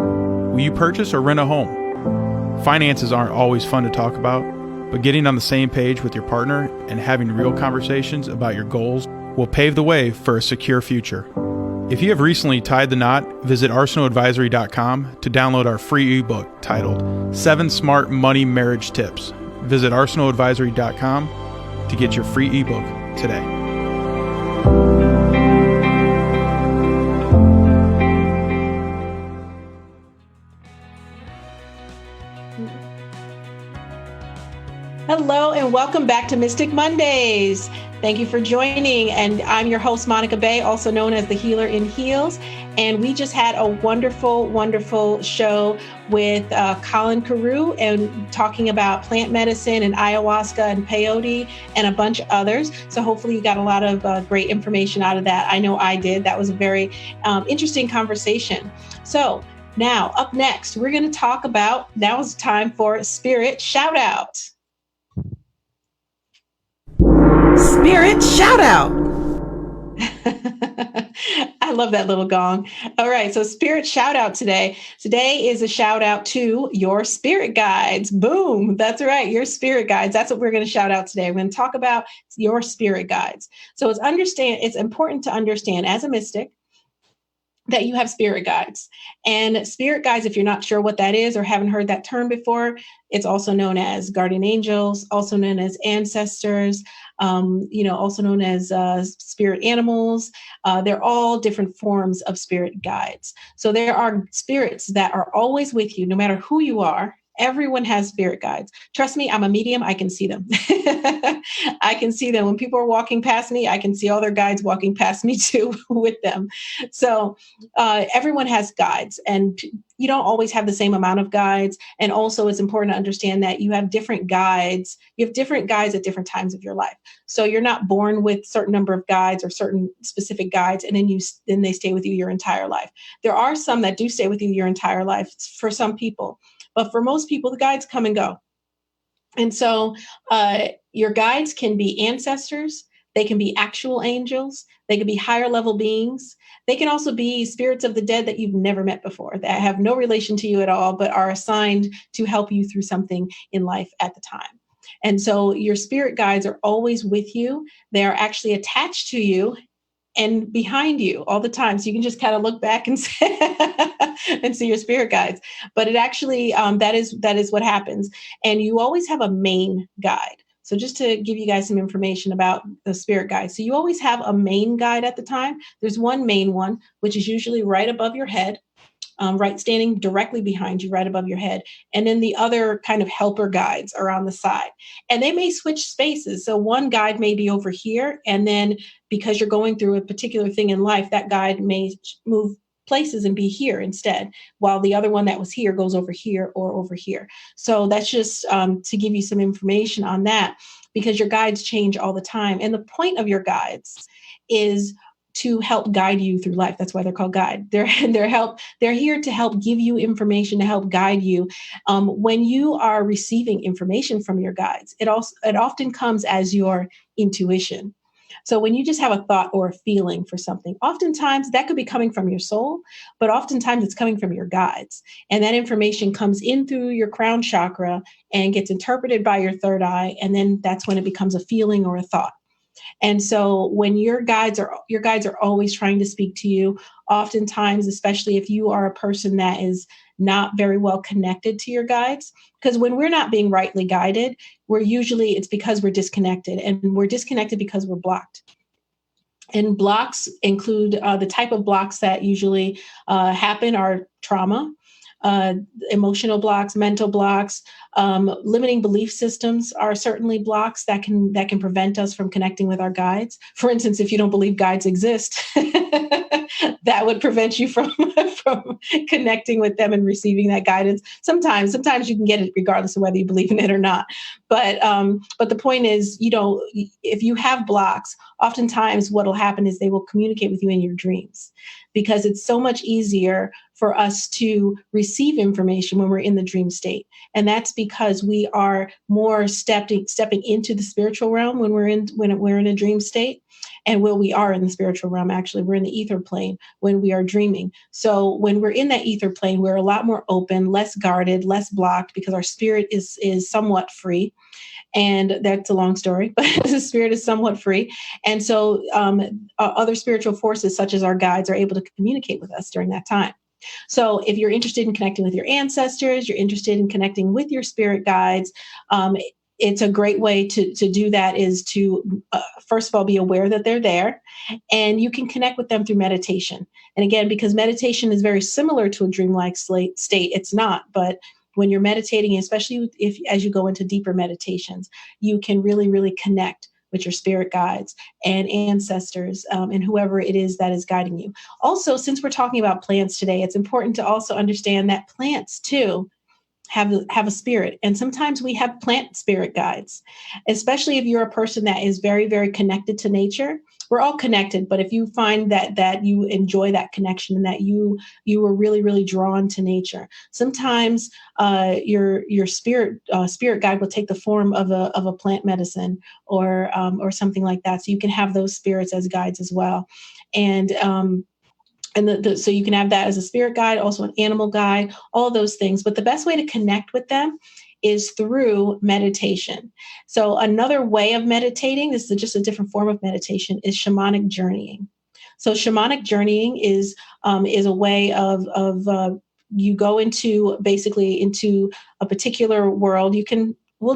Will you purchase or rent a home? Finances aren't always fun to talk about, but getting on the same page with your partner and having real conversations about your goals will pave the way for a secure future. If you have recently tied the knot, visit arsenaultadvisory.com to download our free ebook titled 7 Smart Money Marriage Tips. Visit arsenaultadvisory.com to get your free ebook today. Hello and welcome back to Mystic Mondays. Thank you for joining. And I'm your host, Monica Bey, also known as the Healer in Heels. And we just had a wonderful, wonderful show with Colin Carew and talking about plant medicine and ayahuasca and peyote and a bunch of others. So hopefully you got a lot of great information out of that. I know I did. That was a very interesting conversation. So now up next, we're going to talk about, now is time for Spirit Shout Out. Spirit Shout Out. I love that little gong. All right. So Spirit Shout Out today. Today is a shout out to your spirit guides. Boom. That's right. Your spirit guides. That's what we're going to shout out today. We're going to talk about your spirit guides. So it's important to understand as a mystic that you have spirit guides. And spirit guides, if you're not sure what that is or haven't heard that term before, it's also known as guardian angels, also known as ancestors, also known as spirit animals. They're all different forms of spirit guides. So there are spirits that are always with you, no matter who you are. Everyone has spirit guides. Trust me, I'm a medium. I can see them. I can see them. When people are walking past me, I can see all their guides walking past me too with them. So everyone has guides, and you don't always have the same amount of guides. And also it's important to understand that you have different guides. You have different guides at different times of your life. So you're not born with a certain number of guides or certain specific guides, and then they stay with you your entire life. There are some that do stay with you your entire life for some people. But for most people, the guides come and go. And so your guides can be ancestors. They can be actual angels. They can be higher level beings. They can also be spirits of the dead that you've never met before, that have no relation to you at all, but are assigned to help you through something in life at the time. And so your spirit guides are always with you. They are actually attached to you and behind you all the time. So you can just kind of look back and see your spirit guides. But it actually, that is what happens. And you always have a main guide. So just to give you guys some information about the spirit guide. So you always have a main guide at the time. There's one main one, which is usually right above your head, right, standing directly behind you, right above your head. And then the other kind of helper guides are on the side. And they may switch spaces. So one guide may be over here. And then because you're going through a particular thing in life, that guide may move places and be here instead, while the other one that was here goes over here or over here. So that's just to give you some information on that, because your guides change all the time. And the point of your guides is to help guide you through life. That's why they're called guide. They're here to help give you information, to help guide you. When you are receiving information from your guides, it often comes as your intuition. So when you just have a thought or a feeling for something, oftentimes that could be coming from your soul, but oftentimes it's coming from your guides. And that information comes in through your crown chakra and gets interpreted by your third eye. And then that's when it becomes a feeling or a thought. And so when your guides are always trying to speak to you, oftentimes, especially if you are a person that is not very well connected to your guides, because when we're not being rightly guided, it's because we're disconnected, and we're disconnected because we're blocked. And blocks include the type of blocks that usually happen are trauma, emotional blocks, mental blocks, limiting belief systems are certainly blocks that can prevent us from connecting with our guides. For instance, if you don't believe guides exist, that would prevent you from connecting with them and receiving that guidance. Sometimes you can get it regardless of whether you believe in it or not. But the point is, if you have blocks, oftentimes what will happen is they will communicate with you in your dreams, because it's so much easier for us to receive information when we're in the dream state. And that's because we are more stepping into the spiritual realm when we're in a dream state. And we are in the spiritual realm, actually, we're in the ether plane when we are dreaming. So when we're in that ether plane, we're a lot more open, less guarded, less blocked, because our spirit is somewhat free. And that's a long story, but the spirit is somewhat free. And so other spiritual forces, such as our guides, are able to communicate with us during that time. So if you're interested in connecting with your ancestors, you're interested in connecting with your spirit guides, it's a great way to do that is to, first of all, be aware that they're there, and you can connect with them through meditation. And again, because meditation is very similar to a dreamlike state, it's not, but when you're meditating, especially as you go into deeper meditations, you can really, really connect with your spirit guides and ancestors and whoever it is that is guiding you. Also, since we're talking about plants today, it's important to also understand that plants too have a spirit. And sometimes we have plant spirit guides, especially if you're a person that is very, very connected to nature. We're all connected, but if you find that you enjoy that connection and that you were really, really drawn to nature, sometimes your spirit guide will take the form of a plant medicine or something like that. So you can have those spirits as guides as well. And so you can have that as a spirit guide, also an animal guide, all those things. But the best way to connect with them is through meditation. So another way of meditating, this is just a different form of meditation, is shamanic journeying. So shamanic journeying is a way of you go into a particular world. We'll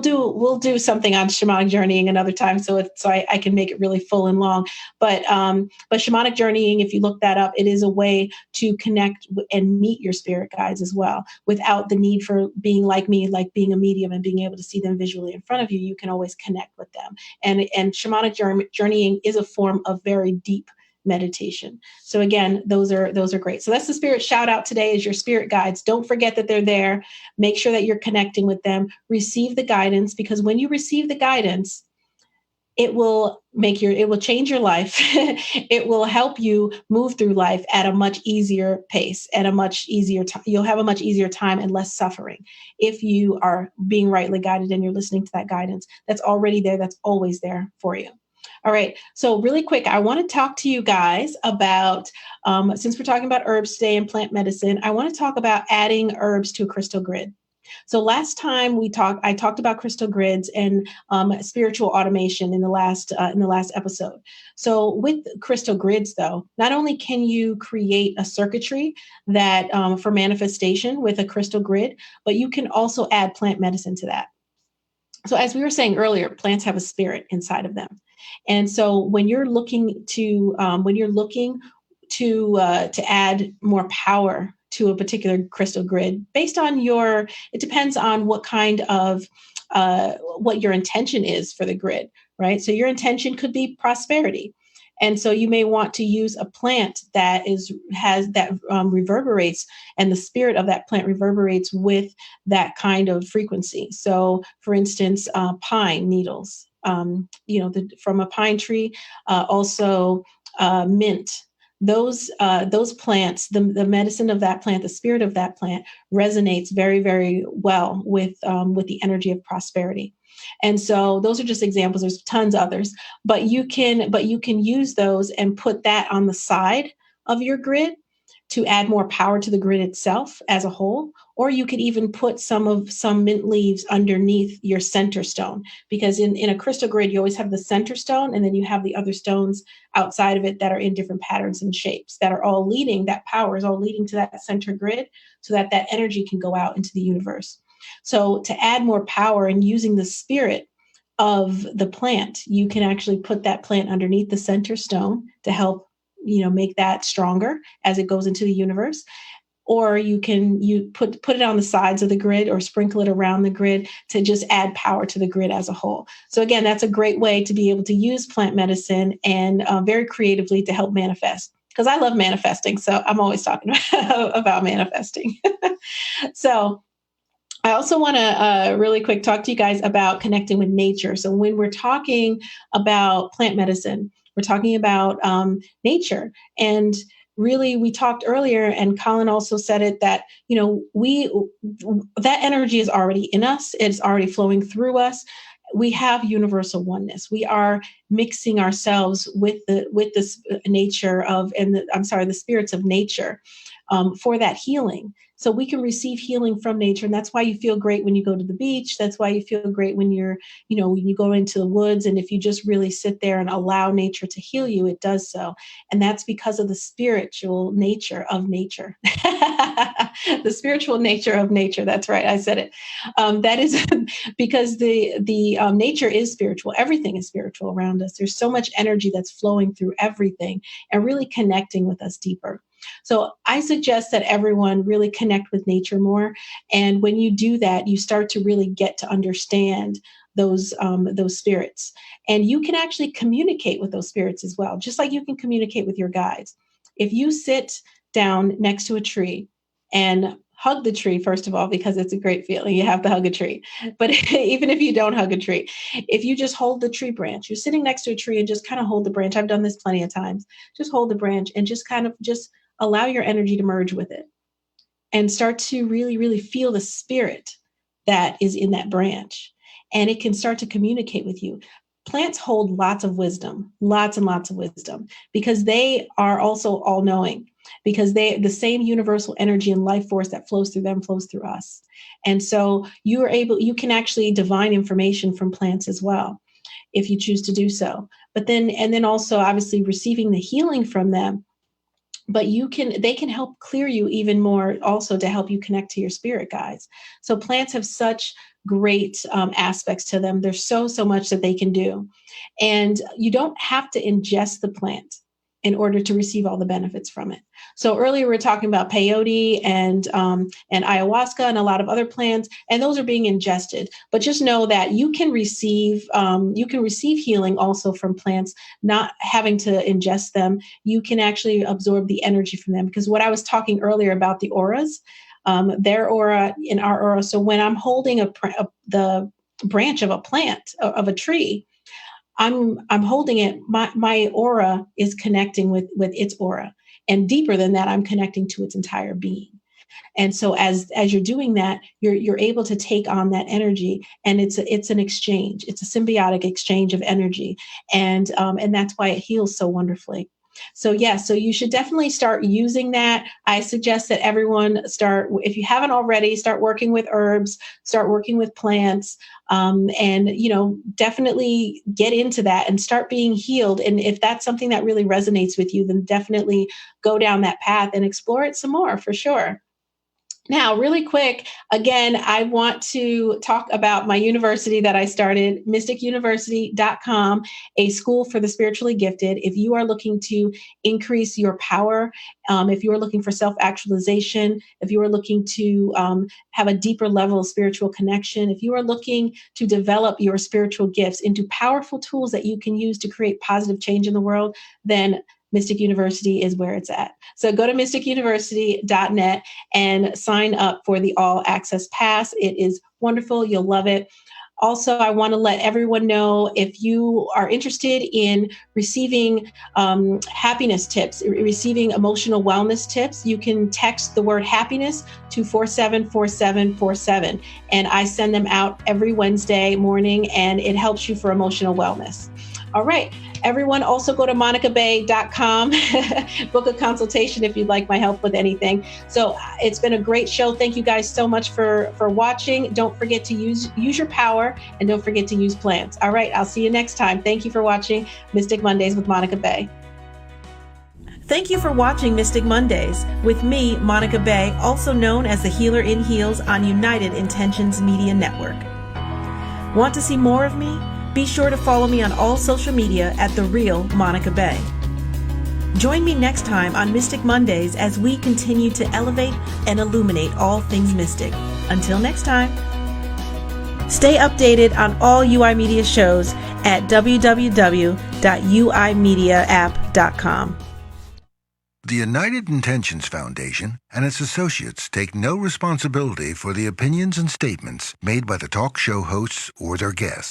do something on shamanic journeying another time, so I can make it really full and long. But shamanic journeying, if you look that up, it is a way to connect and meet your spirit guides as well, without the need for being like me, like being a medium and being able to see them visually in front of you. You can always connect with them. And shamanic journeying is a form of very deep meditation. So again, those are great. So that's the spirit shout out today, is your spirit guides. Don't forget that they're there. Make sure that you're connecting with them. Receive the guidance, because when you receive the guidance, it will change your life. It will help you move through life at a much easier pace, at a much easier time. You'll have a much easier time and less suffering if you are being rightly guided and you're listening to that guidance that's already there, that's always there for you. All right. So really quick, I want to talk to you guys about, since we're talking about herbs today and plant medicine, I want to talk about adding herbs to a crystal grid. So last time I talked about crystal grids and spiritual automation in the last episode. So with crystal grids, though, not only can you create a circuitry that for manifestation with a crystal grid, but you can also add plant medicine to that. So as we were saying earlier, plants have a spirit inside of them. And so when you're looking to add more power to a particular crystal grid, based on it depends on what kind of what your intention is for the grid, right? So your intention could be prosperity. And so you may want to use a plant that reverberates, and the spirit of that plant reverberates with that kind of frequency. So for instance, pine needles, from a pine tree, also mint. those plants, the medicine of that plant, the spirit of that plant resonates very, very well with the energy of prosperity. And so those are just examples. There's tons others, but you can use those and put that on the side of your grid to add more power to the grid itself as a whole. Or you could even put some mint leaves underneath your center stone, because in a crystal grid, you always have the center stone, and then you have the other stones outside of it that are in different patterns and shapes that are all leading, that power is all leading to that center grid so that that energy can go out into the universe. So to add more power and using the spirit of the plant, you can actually put that plant underneath the center stone to help, make that stronger as it goes into the universe. Or you put it on the sides of the grid or sprinkle it around the grid to just add power to the grid as a whole. So again, that's a great way to be able to use plant medicine and very creatively to help manifest. Because I love manifesting, so I'm always talking about manifesting. So I also want to really quick talk to you guys about connecting with nature. So when we're talking about plant medicine, we're talking about nature. And really, we talked earlier, and Colin also said it, that, that energy is already in us. It's already flowing through us. We have universal oneness. We are mixing ourselves with this nature the spirits of nature for that healing. So we can receive healing from nature. And that's why you feel great when you go to the beach. That's why you feel great when when you go into the woods. And if you just really sit there and allow nature to heal you, it does so. And that's because of the spiritual nature of nature. The spiritual nature of nature. That's right. I said it. That is because the nature is spiritual. Everything is spiritual around us. There's so much energy that's flowing through everything and really connecting with us deeper. So I suggest that everyone really connect with nature more. And when you do that, you start to really get to understand those spirits. And you can actually communicate with those spirits as well, just like you can communicate with your guides. If you sit down next to a tree and hug the tree, first of all, because it's a great feeling. You have to hug a tree. But even if you don't hug a tree, if you just hold the tree branch, you're sitting next to a tree and just kind of hold the branch. I've done this plenty of times. Just hold the branch and just allow your energy to merge with it and start to really, really feel the spirit that is in that branch. And it can start to communicate with you. Plants hold lots of wisdom, lots and lots of wisdom, because they are also all-knowing, because the same universal energy and life force that flows through them flows through us. And so you can actually divine information from plants as well, if you choose to do so. But then also obviously receiving the healing from them. But they can help clear you even more also to help you connect to your spirit guides. So plants have such great aspects to them. There's so much that they can do. And you don't have to ingest the plant in order to receive all the benefits from it. So earlier we were talking about peyote and ayahuasca and a lot of other plants, and those are being ingested. But just know that you can receive healing also from plants, not having to ingest them. You can actually absorb the energy from them, because what I was talking earlier about the auras, their aura in our aura. So when I'm holding the branch of a plant, of a tree, I'm holding it. My aura is connecting with its aura, and deeper than that, I'm connecting to its entire being. And so as you're doing that, you're able to take on that energy, and it's an exchange. It's a symbiotic exchange of energy, and that's why it heals so wonderfully. So you should definitely start using that. I suggest that everyone start, if you haven't already, start working with herbs, start working with plants, and definitely get into that and start being healed. And if that's something that really resonates with you, then definitely go down that path and explore it some more, for sure. Now, really quick, again, I want to talk about my university that I started, mysticuniversity.com, a school for the spiritually gifted. If you are looking to increase your power, if you are looking for self-actualization, if you are looking to have a deeper level of spiritual connection, if you are looking to develop your spiritual gifts into powerful tools that you can use to create positive change in the world, then Mystic University is where it's at. So go to mysticuniversity.net and sign up for the All Access Pass. It is wonderful. You'll love it. Also, I want to let everyone know, if you are interested in receiving happiness tips, receiving emotional wellness tips, you can text the word happiness to 474747. And I send them out every Wednesday morning, and it helps you for emotional wellness. All right. Everyone, also go to monicabey.com, book a consultation if you'd like my help with anything. So it's been a great show. Thank you guys so much for watching. Don't forget to use your power, and don't forget to use plants. All right. I'll see you next time. Thank you for watching Mystic Mondays with Monica Bey. Thank you for watching Mystic Mondays with me, Monica Bey, also known as the Healer in Heels on United Intentions Media Network. Want to see more of me? Be sure to follow me on all social media at The Real Monica Bey. Join me next time on Mystic Mondays as we continue to elevate and illuminate all things mystic. Until next time. Stay updated on all UI Media shows at www.uimediaapp.com. The United Intentions Foundation and its associates take no responsibility for the opinions and statements made by the talk show hosts or their guests.